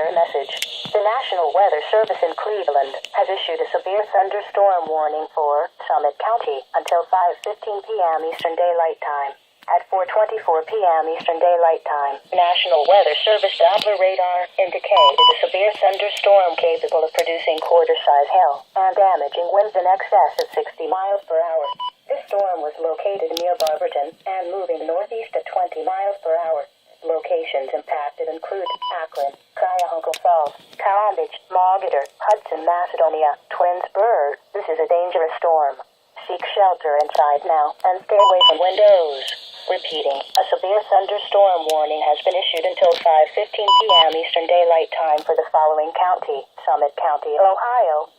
weather message. The National Weather Service in Cleveland has issued a severe thunderstorm warning for Summit County until 5:15 p.m. Eastern Daylight Time. At 4:24 p.m. Eastern Daylight Time, National Weather Service Doppler radar indicated a severe thunderstorm capable of producing quarter-size hail and damaging winds in excess of 60 miles per hour. This storm was located near Barberton and moving northeast at 20 miles per hour. Locations impacted include Akron, Cuyahoga Falls, Cambridge, Mogator, Hudson, Macedonia, Twinsburg. This is a dangerous storm. Seek shelter inside now and stay away from windows. Repeating, a severe thunderstorm warning has been issued until 5:15 p.m. Eastern Daylight Time for the following county: Summit County, Ohio,